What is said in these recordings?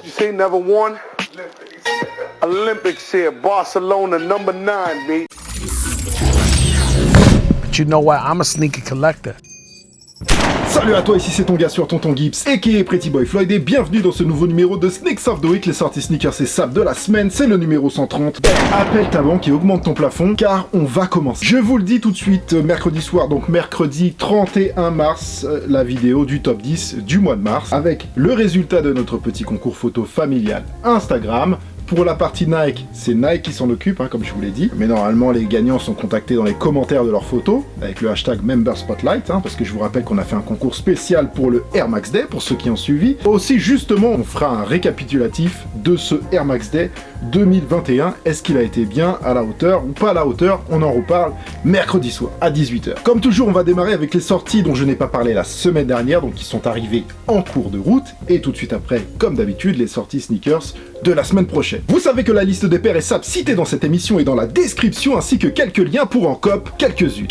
You say never won? Olympics here, Barcelona number 9, B. But you know what? I'm a sneaker collector. Salut à toi, ici c'est ton gars sur Tonton Gibbs, a.k.a. Pretty Boy Floyd, et bienvenue dans ce nouveau numéro de Sneaks of the Week, les sorties sneakers et saps de la semaine, c'est le numéro 130. Appelle ta banque et augmente ton plafond, car on va commencer. Je vous le dis tout de suite, mercredi soir, donc mercredi 31 mars, la vidéo du top 10 du mois de mars, avec le résultat de notre petit concours photo familial Instagram. Pour la partie Nike, c'est Nike qui s'en occupe, comme je vous l'ai dit. Mais normalement, les gagnants sont contactés dans les commentaires de leurs photos, avec le hashtag MemberSpotlight, parce que je vous rappelle qu'on a fait un concours spécial pour le Air Max Day, pour ceux qui ont suivi. Aussi, justement, on fera un récapitulatif de ce Air Max Day 2021. Est-ce qu'il a été bien à la hauteur ou pas à la hauteur? On en reparle mercredi soir, à 18h. Comme toujours, on va démarrer avec les sorties dont je n'ai pas parlé la semaine dernière, donc qui sont arrivées en cours de route. Et tout de suite après, comme d'habitude, les sorties sneakers de la semaine prochaine. Vous savez que la liste des paires et saps citées dans cette émission est dans la description, ainsi que quelques liens pour en cop, quelques-unes.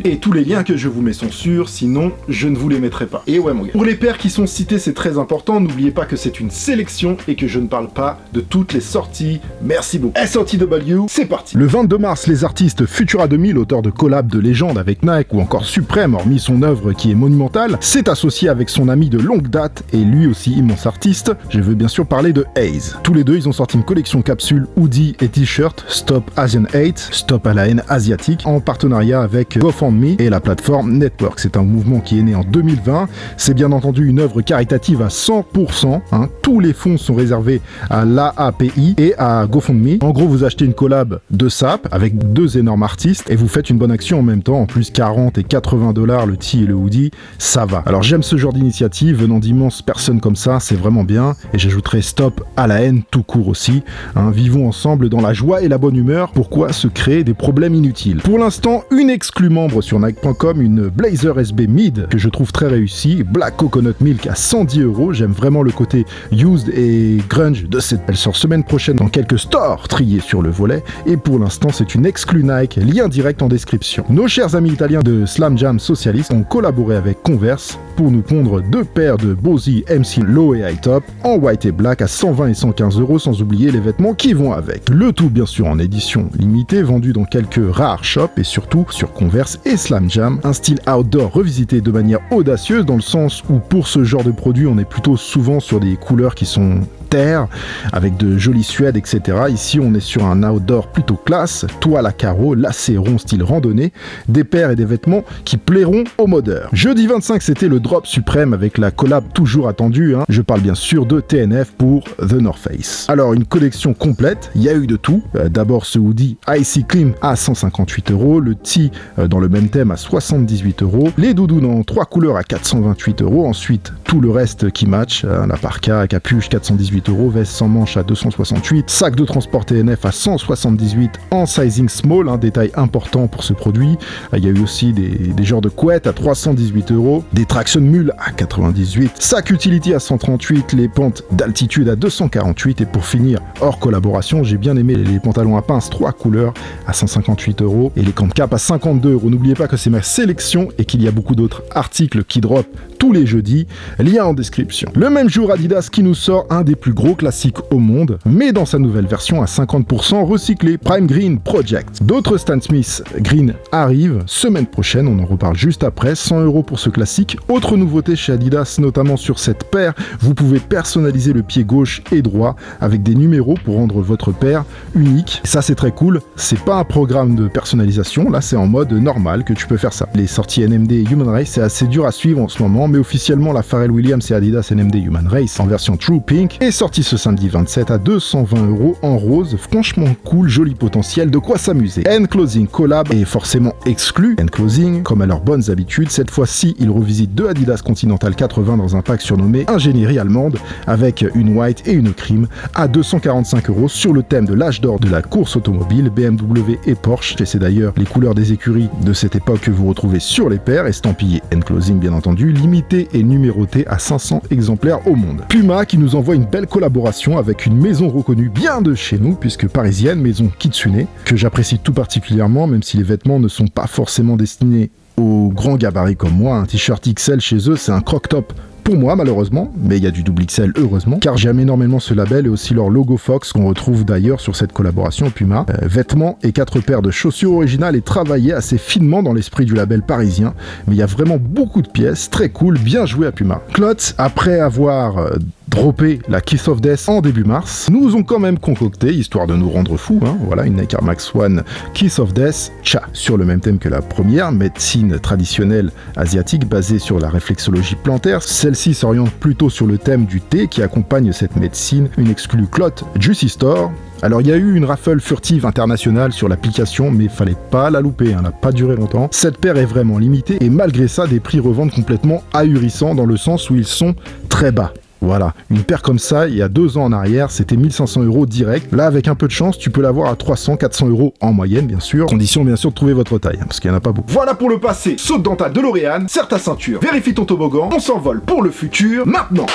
Et tous les liens que je vous mets sont sûrs, sinon je ne vous les mettrai pas. Et ouais mon gars. Pour les paires qui sont citées, c'est très important, n'oubliez pas que c'est une sélection et que je ne parle pas de toutes les sorties. Merci beaucoup. SOTW, c'est parti. Le 22 mars, les artistes Futura 2000, auteur de collab de légende avec Nike ou encore Supreme, hormis son œuvre qui est monumentale, s'est associé avec son ami de longue date et lui aussi immense artiste. Je veux bien sûr parler de Haze. Tous les deux, ils ont sorti une collection capsule hoodie et t-shirt Stop Asian Hate, Stop à la haine asiatique, en partenariat avec GoFundMe et la plateforme Network. C'est un mouvement qui est né en 2020. C'est bien entendu une œuvre caritative à 100%. Tous les fonds sont réservés à l'AAPI et à GoFundMe. En gros, vous achetez une collab de sap avec deux énormes artistes et vous faites une bonne action en même temps. En plus, 40 et 80 $, le tee et le hoodie, ça va. Alors j'aime ce genre d'initiative venant d'immenses personnes comme ça, c'est vraiment bien. Et j'ajouterai Stop à la haine tout court aussi. Vivons ensemble dans la joie et la bonne humeur. Pourquoi se créer des problèmes inutiles? Pour l'instant, une exclue membre sur Nike.com, une Blazer SB Mid que je trouve très réussie, Black Coconut Milk à 110 €. J'aime vraiment le côté used et grunge de cette. Elle sort semaine prochaine dans quelques stores triés sur le volet. Et pour l'instant, c'est une exclue Nike. Lien direct en description. Nos chers amis italiens de Slam Jam Socialist ont collaboré avec Converse pour nous pondre deux paires de Bozy MC Low et High Top en white et black à 120 et 115 €, sans oublier les vêtements qui vont avec. Le tout bien sûr en édition limitée, vendu dans quelques rares shops et surtout sur Converse et Slam Jam. Un style outdoor revisité de manière audacieuse, dans le sens où pour ce genre de produit on est plutôt souvent sur des couleurs qui sont terre, avec de jolies suèdes, etc. Ici, on est sur un outdoor plutôt classe, toile à carreaux, lacets ronds style randonnée, des paires et des vêtements qui plairont aux modeurs. Jeudi 25, c'était le drop suprême avec la collab toujours attendue. Je parle bien sûr de TNF pour The North Face. Alors, une collection complète, il y a eu de tout. D'abord, ce hoodie Icy Clim à 158 €, le tee dans le même thème à 78 €, les doudounes en 3 couleurs à 428 €, ensuite tout le reste qui match, la parka, capuche 418 €, veste sans manche à 268, sac de transport TNF à 178 en sizing small, un détail important pour ce produit. Il y a eu aussi des genres de couettes à 318 €, des traction mules à 98, sac utility à 138, les pentes d'altitude à 248 et pour finir, hors collaboration, j'ai bien aimé les pantalons à pince 3 couleurs à 158 € et les camp cap à 52 €. N'oubliez pas que c'est ma sélection et qu'il y a beaucoup d'autres articles qui drop tous les jeudis, lien en description. Le même jour, Adidas qui nous sort un des plus gros classiques au monde, mais dans sa nouvelle version à 50% recyclé, Prime Green Project. D'autres Stan Smith Green arrivent semaine prochaine, on en reparle juste après, 100 € pour ce classique. Autre nouveauté chez Adidas, notamment sur cette paire, vous pouvez personnaliser le pied gauche et droit avec des numéros pour rendre votre paire unique. Ça c'est très cool, c'est pas un programme de personnalisation, là c'est en mode normal que tu peux faire ça. Les sorties NMD et Human Race, c'est assez dur à suivre en ce moment, mais officiellement la Pharrell Williams et Adidas NMD Human Race en version True Pink est sortie ce samedi 27 à 220 € en rose. Franchement cool, joli potentiel, de quoi s'amuser. Clothing collab est forcément exclu. Clothing, comme à leurs bonnes habitudes, cette fois-ci ils revisitent deux Adidas Continental 80 dans un pack surnommé Ingénierie Allemande avec une white et une cream à 245 € sur le thème de l'âge d'or de la course automobile, BMW et Porsche. Et c'est d'ailleurs les couleurs des écuries de cette époque que vous retrouvez sur les paires, estampillées Clothing bien entendu, limité et numéroté à 500 exemplaires au monde. Puma qui nous envoie une belle collaboration avec une maison reconnue bien de chez nous, puisque parisienne, maison Kitsune, que j'apprécie tout particulièrement, même si les vêtements ne sont pas forcément destinés aux grands gabarits comme moi. Un t-shirt XL chez eux, c'est un croc-top pour moi malheureusement, mais il y a du double XL heureusement, car j'aime énormément ce label et aussi leur logo Fox qu'on retrouve d'ailleurs sur cette collaboration Puma. Vêtements et 4 paires de chaussures originales et travaillées assez finement dans l'esprit du label parisien, mais il y a vraiment beaucoup de pièces, très cool, bien joué à Puma. Klotz, après avoir droppé la Kiss of Death en début mars, nous ont quand même concocté, histoire de nous rendre fous, voilà, une Nike Air Max One Kiss of Death Cha, sur le même thème que la première, médecine traditionnelle asiatique basée sur la réflexologie plantaire. Celle-ci s'oriente plutôt sur le thème du thé qui accompagne cette médecine, une exclue Clot Juicy Store. Alors il y a eu une raffle furtive internationale sur l'application, mais fallait pas la louper, elle n'a pas duré longtemps. Cette paire est vraiment limitée et malgré ça, des prix revendent complètement ahurissants dans le sens où ils sont très bas. Voilà, une paire comme ça, il y a 2 ans en arrière, c'était 1500 € direct. Là, avec un peu de chance, tu peux l'avoir à 300-400 € en moyenne, bien sûr. Condition, bien sûr, de trouver votre taille, parce qu'il n'y en a pas beaucoup. Voilà pour le passé. Saute dans ta DeLorean, serre ta ceinture, vérifie ton toboggan, on s'envole pour le futur, maintenant.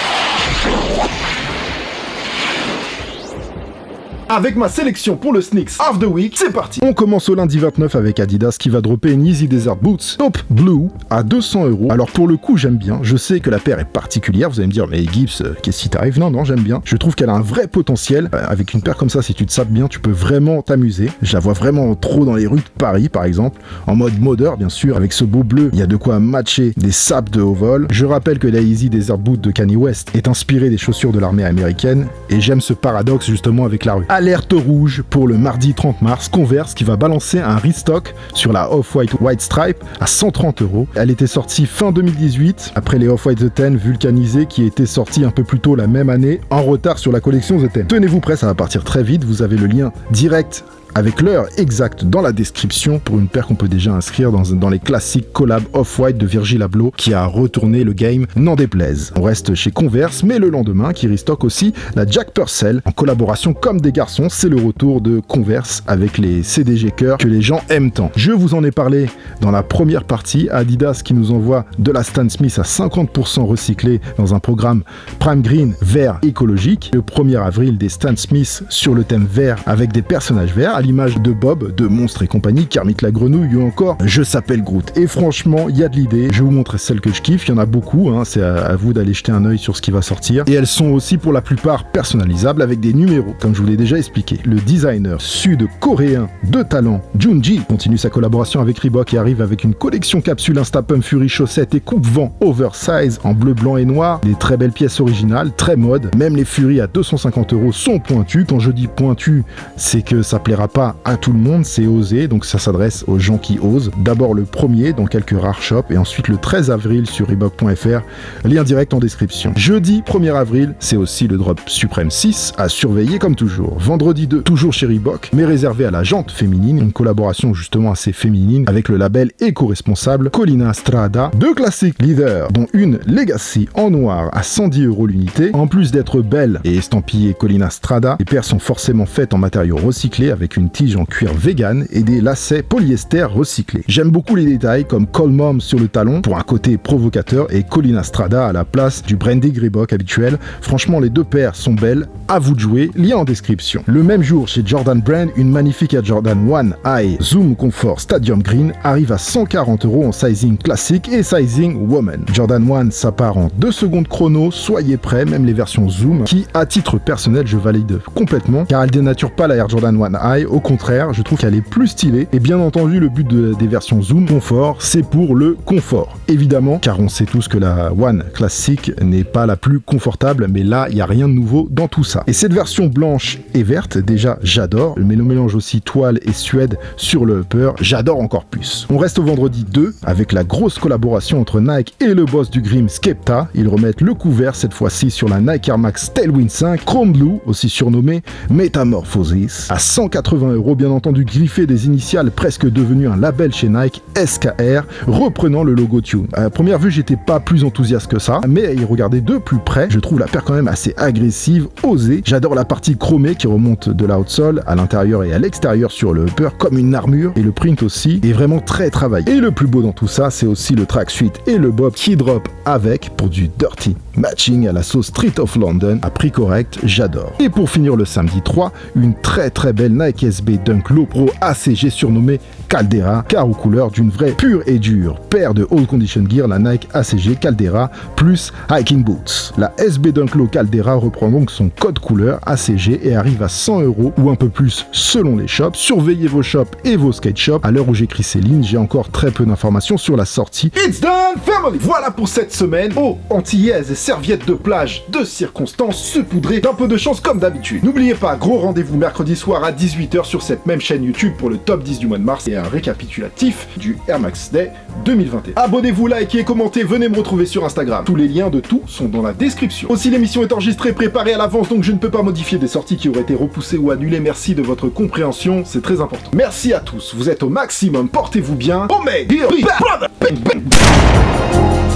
Avec ma sélection pour le Sneaks of the Week, c'est parti. On commence au lundi 29 avec Adidas qui va dropper une Yeezy Desert Boots Taupe Blue à 200 €. Alors pour le coup, j'aime bien. Je sais que la paire est particulière. Vous allez me dire, mais Gibbs, qu'est-ce qui t'arrive? Non, j'aime bien. Je trouve qu'elle a un vrai potentiel. Avec une paire comme ça, si tu te sapes bien, tu peux vraiment t'amuser. Je la vois vraiment trop dans les rues de Paris, par exemple. En mode modeur, bien sûr. Avec ce beau bleu, il y a de quoi matcher des sapes de haut vol. Je rappelle que la Yeezy Desert Boot de Kanye West est inspirée des chaussures de l'armée américaine. Et j'aime ce paradoxe justement avec la rue. Alerte rouge pour le mardi 30 mars, Converse qui va balancer un restock sur la Off-White White Stripe à 130 €. Elle était sortie fin 2018, après les Off-White The 10 vulcanisés qui étaient sortis un peu plus tôt la même année, en retard sur la collection The 10. Tenez-vous prêts, ça va partir très vite, vous avez le lien direct avec l'heure exacte dans la description pour une paire qu'on peut déjà inscrire dans les classiques collab Off-White de Virgil Abloh qui a retourné le game, n'en déplaise. On reste chez Converse, mais le lendemain qui restock aussi la Jack Purcell en collaboration comme des garçons. C'est le retour de Converse avec les CDG Cœur que les gens aiment tant. Je vous en ai parlé dans la première partie, Adidas qui nous envoie de la Stan Smith à 50% recyclée dans un programme Prime Green vert écologique. Le 1er avril, des Stan Smith sur le thème vert avec des personnages verts, l'image de Bob, de Monstres et compagnie, Kermit la Grenouille ou encore Je s'appelle Groot. Et franchement, il y a de l'idée. Je vais vous montrer celle que je kiffe. Il y en a beaucoup. C'est à vous d'aller jeter un œil sur ce qui va sortir. Et elles sont aussi pour la plupart personnalisables avec des numéros, comme je vous l'ai déjà expliqué. Le designer sud-coréen de talent, Junji, continue sa collaboration avec Reebok et arrive avec une collection capsule Instapump Fury chaussettes et coupe-vent oversize en bleu, blanc et noir. Des très belles pièces originales, très mode. Même les Fury à 250 € sont pointus. Quand je dis pointus, c'est que ça plaira pas à tout le monde, c'est osé, donc ça s'adresse aux gens qui osent. D'abord le 1er dans quelques rares shops et ensuite le 13 avril sur Reebok.fr, lien direct en description. Jeudi 1er avril, c'est aussi le drop Supreme 6 à surveiller comme toujours. Vendredi 2, toujours chez Reebok, mais réservé à la jante féminine, une collaboration justement assez féminine avec le label éco-responsable Colina Strada, 2 classiques leaders, dont une Legacy en noir à 110 € l'unité. En plus d'être belle et estampillée Colina Strada, les paires sont forcément faites en matériaux recyclés avec une tige en cuir vegan et des lacets polyester recyclés. J'aime beaucoup les détails comme Call Mom sur le talon pour un côté provocateur et Colina Strada à la place du branding Reebok habituel. Franchement, les 2 paires sont belles, à vous de jouer, lien en description. Le même jour chez Jordan Brand, une magnifique Air Jordan 1 High Zoom Comfort Stadium Green arrive à 140 € en sizing classique et sizing woman. Jordan 1 s'appart en 2 secondes chrono, soyez prêts, même les versions Zoom qui, à titre personnel, je valide complètement car elle dénature pas la Air Jordan 1 High. Au contraire, je trouve qu'elle est plus stylée. Et bien entendu, le but des versions Zoom confort, c'est pour le confort. Évidemment, car on sait tous que la One classique n'est pas la plus confortable, mais là, il n'y a rien de nouveau dans tout ça. Et cette version blanche et verte, déjà, j'adore. Le mélange aussi toile et suède sur le upper, j'adore encore plus. On reste au vendredi 2, avec la grosse collaboration entre Nike et le boss du Grim Skepta. Ils remettent le couvert, cette fois-ci, sur la Nike Air Max Tailwind 5, Chrome Blue, aussi surnommée Metamorphosis, à 180 €, bien entendu griffé des initiales, presque devenu un label chez Nike, SKR, reprenant le logo Tune. À première vue, j'étais pas plus enthousiaste que ça, mais à y regarder de plus près, je trouve la paire quand même assez agressive, osée. J'adore la partie chromée qui remonte de la outsole à l'intérieur et à l'extérieur sur le upper comme une armure, et le print aussi est vraiment très travaillé. Et le plus beau dans tout ça, c'est aussi le tracksuit et le bob qui drop avec pour du dirty matching à la sauce Street of London à prix correct, j'adore. Et pour finir le samedi 3, une très belle Nike Nike SB Dunk Low Pro ACG surnommé Caldera, car aux couleurs d'une vraie pure et dure paire de All Condition Gear, la Nike ACG Caldera plus Hiking Boots. La SB Dunk Low Caldera reprend donc son code couleur ACG et arrive à 100 € ou un peu plus selon les shops. Surveillez vos shops et vos skate shops. À l'heure où j'écris ces lignes, j'ai encore très peu d'informations sur la sortie. It's done, family! Voilà pour cette semaine. Eau antillaise et serviettes de plage de circonstances saupoudrées d'un peu de chance comme d'habitude. N'oubliez pas, gros rendez-vous mercredi soir à 18h sur cette même chaîne YouTube pour le top 10 du mois de mars et un récapitulatif du Air Max Day 2021. Abonnez-vous, likez, commentez, venez me retrouver sur Instagram. Tous les liens de tout sont dans la description. Aussi, l'émission est enregistrée, préparée à l'avance, donc je ne peux pas modifier des sorties qui auraient été repoussées ou annulées. Merci de votre compréhension, c'est très important. Merci à tous, vous êtes au maximum, portez-vous bien. Oh mais, here we back, brother! Bang, bang, bang.